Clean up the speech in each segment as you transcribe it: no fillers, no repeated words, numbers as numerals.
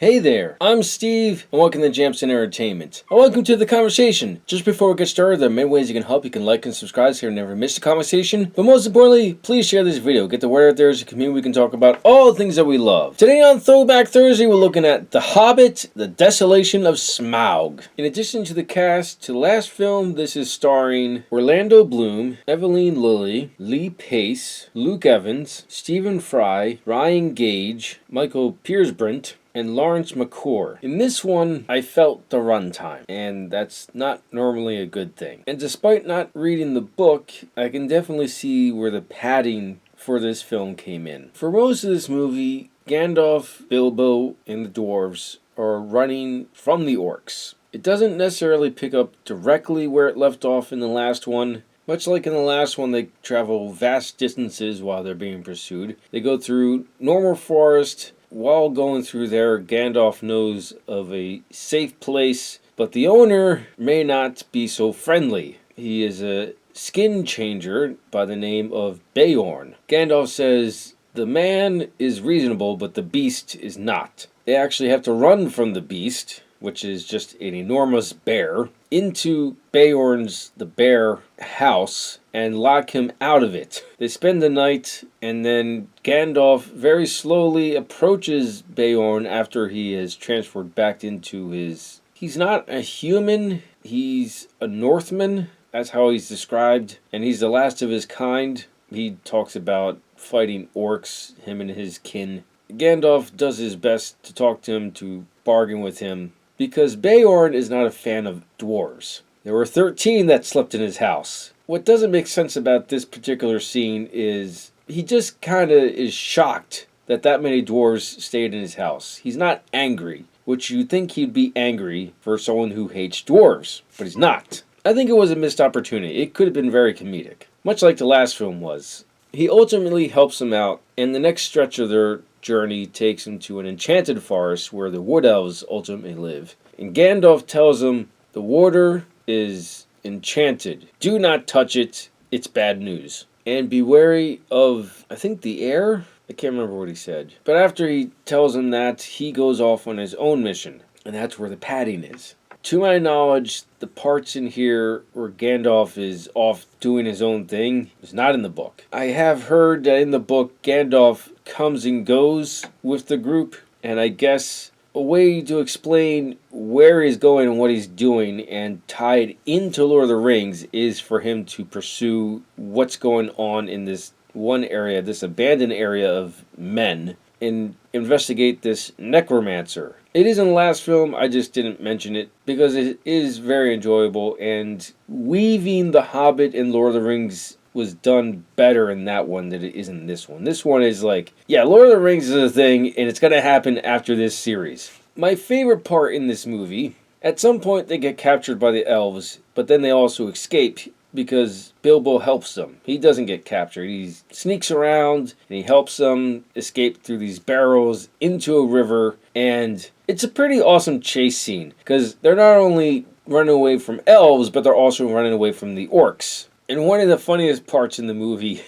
Hey there, I'm Steve, and welcome to Jamson Entertainment. And welcome to the conversation. Just before we get started, there are many ways you can help. You can like and subscribe so you never miss the conversation. But most importantly, please share this video. Get the word out there as a community. We can talk about all the things that we love. Today on Throwback Thursday, we're looking at The Hobbit, The Desolation of Smaug. In addition to the cast, to the last film, this is starring Orlando Bloom, Eveline Lilly, Lee Pace, Luke Evans, Stephen Fry, Ryan Gage, Michael Piersbrent, and Lawrence McClure. In this one, I felt the runtime, and that's not normally a good thing. And despite not reading the book, I can definitely see where the padding for this film came in. For most of this movie, Gandalf, Bilbo, and the dwarves are running from the orcs. It doesn't necessarily pick up directly where it left off in the last one. Much like in the last one, they travel vast distances while they're being pursued. They go through normal forest. While going through there, Gandalf knows of a safe place, but the owner may not be so friendly. He is a skin changer by the name of Beorn. Gandalf says, the man is reasonable, but the beast is not. They actually have to run from the beast, which is just an enormous bear, into Beorn's, the bear, house and lock him out of it. They spend the night, and then Gandalf very slowly approaches Beorn after he is transferred back into his... He's not a human, he's a Northman. That's how he's described, and he's the last of his kind. He talks about fighting orcs, him and his kin. Gandalf does his best to talk to him, to bargain with him, because Beorn is not a fan of dwarves. There were 13 that slept in his house. What doesn't make sense about this particular scene is he just kind of is shocked that many dwarves stayed in his house. He's not angry, which you'd think he'd be angry for someone who hates dwarves, but he's not. I think it was a missed opportunity. It could have been very comedic, much like the last film was. He ultimately helps them out, and the next stretch of their journey takes him to an enchanted forest where the wood elves ultimately live. And Gandalf tells him the water is enchanted. Do not touch it. It's bad news. And be wary of, I think, the air? I can't remember what he said. But after he tells him that, he goes off on his own mission. And that's where the padding is. To my knowledge, the parts in here where Gandalf is off doing his own thing is not in the book. I have heard that in the book, Gandalf comes and goes with the group. And I guess a way to explain where he's going and what he's doing and tied into Lord of the Rings is for him to pursue what's going on in this one area, this abandoned area of men, and investigate this necromancer. It is in the last film, I just didn't mention it because it is very enjoyable, and weaving The Hobbit and Lord of the Rings was done better in that one than it is in this one. This one is like, yeah, Lord of the Rings is a thing, and it's going to happen after this series. My favorite part in this movie, at some point they get captured by the elves, but then they also escape because Bilbo helps them. He doesn't get captured. He sneaks around, and he helps them escape through these barrels into a river, and it's a pretty awesome chase scene because they're not only running away from elves, but they're also running away from the orcs. And one of the funniest parts in the movie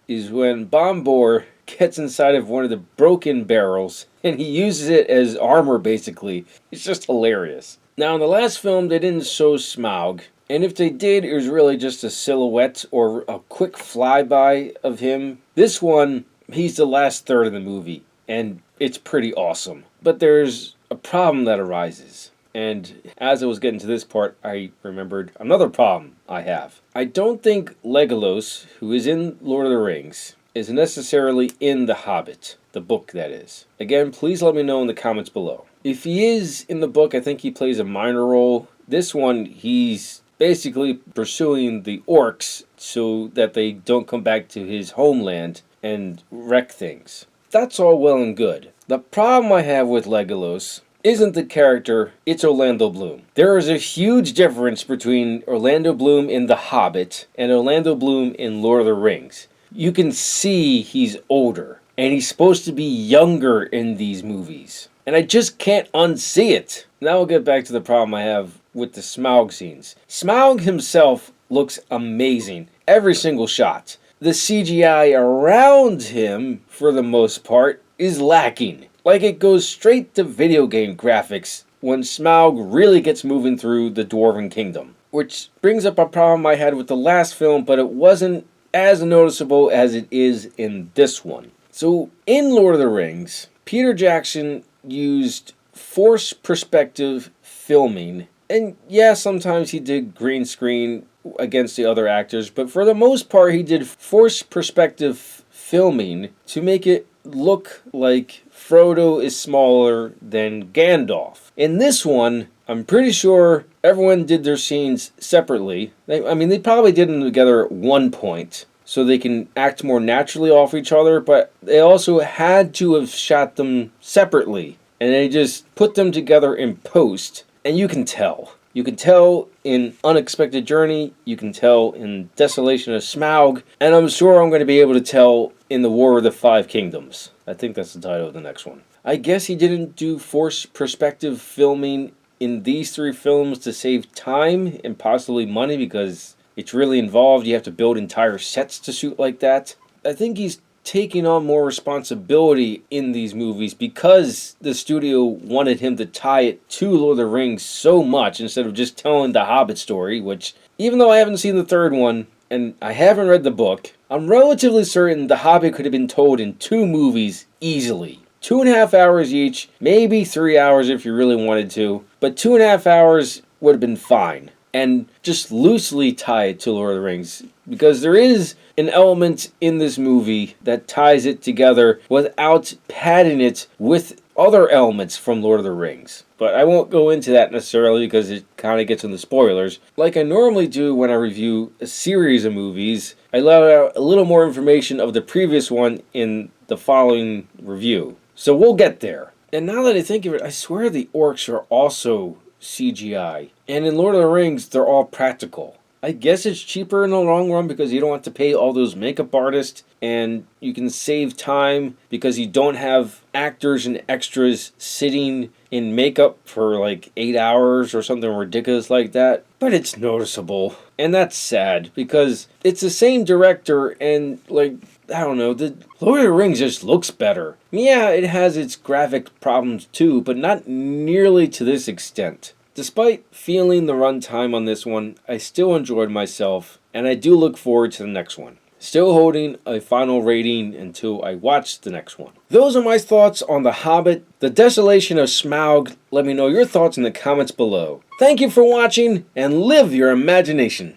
is when Bombur gets inside of one of the broken barrels and he uses it as armor, basically. It's just hilarious. Now, in the last film, they didn't show Smaug. And if they did, it was really just a silhouette or a quick flyby of him. This one, he's the last third of the movie, and it's pretty awesome. But there's a problem that arises. And as I was getting to this part, I remembered another problem I have. I don't think Legolas, who is in Lord of the Rings, is necessarily in The Hobbit, the book that is. Again, please let me know in the comments below. If he is in the book, I think he plays a minor role. This one, he's basically pursuing the orcs so that they don't come back to his homeland and wreck things. That's all well and good. The problem I have with Legolas isn't the character, it's Orlando Bloom. There is a huge difference between Orlando Bloom in The Hobbit and Orlando Bloom in Lord of the Rings. You can see he's older, and he's supposed to be younger in these movies. And I just can't unsee it. Now we'll get back to the problem I have with the Smaug scenes. Smaug himself looks amazing. Every single shot. The CGI around him, for the most part, is lacking. like it goes straight to video game graphics when Smaug really gets moving through the Dwarven Kingdom. Which brings up a problem I had with the last film, but it wasn't as noticeable as it is in this one. So, in Lord of the Rings, Peter Jackson used forced perspective filming. And yeah, sometimes he did green screen against the other actors, but for the most part he did forced perspective filming to make it look like Frodo is smaller than Gandalf. In this one, I'm pretty sure everyone did their scenes separately. They probably did them together at one point so they can act more naturally off each other, but they also had to have shot them separately. And they just put them together in post, and you can tell. You can tell in Unexpected Journey, you can tell in Desolation of Smaug, and I'm sure I'm going to be able to tell in The War of the Five Kingdoms. I think that's the title of the next one. I guess he didn't do forced perspective filming in these three films to save time and possibly money because it's really involved. You have to build entire sets to shoot like that. I think he's taking on more responsibility in these movies because the studio wanted him to tie it to Lord of the Rings so much instead of just telling the Hobbit story, which, even though I haven't seen the third one and I haven't read the book, I'm relatively certain the Hobbit could have been told in 2 movies easily. 2.5 hours each, maybe 3 hours if you really wanted to, but 2.5 hours would have been fine. And just loosely tie it to Lord of the Rings, because there is an element in this movie that ties it together without padding it with other elements from Lord of the Rings. But I won't go into that necessarily because it kind of gets into spoilers. Like I normally do when I review a series of movies, I let out a little more information of the previous one in the following review. So we'll get there. And now that I think of it, I swear the orcs are also CGI. And in Lord of the Rings, they're all practical. I guess it's cheaper in the long run because you don't have to pay all those makeup artists and you can save time because you don't have actors and extras sitting in makeup for like 8 hours or something ridiculous like that. But it's noticeable. And that's sad because it's the same director and I don't know, the Lord of the Rings just looks better. Yeah, it has its graphic problems too, but not nearly to this extent. Despite feeling the runtime on this one, I still enjoyed myself, and I do look forward to the next one. Still holding a final rating until I watch the next one. Those are my thoughts on The Hobbit, The Desolation of Smaug. Let me know your thoughts in the comments below. Thank you for watching, and live your imagination.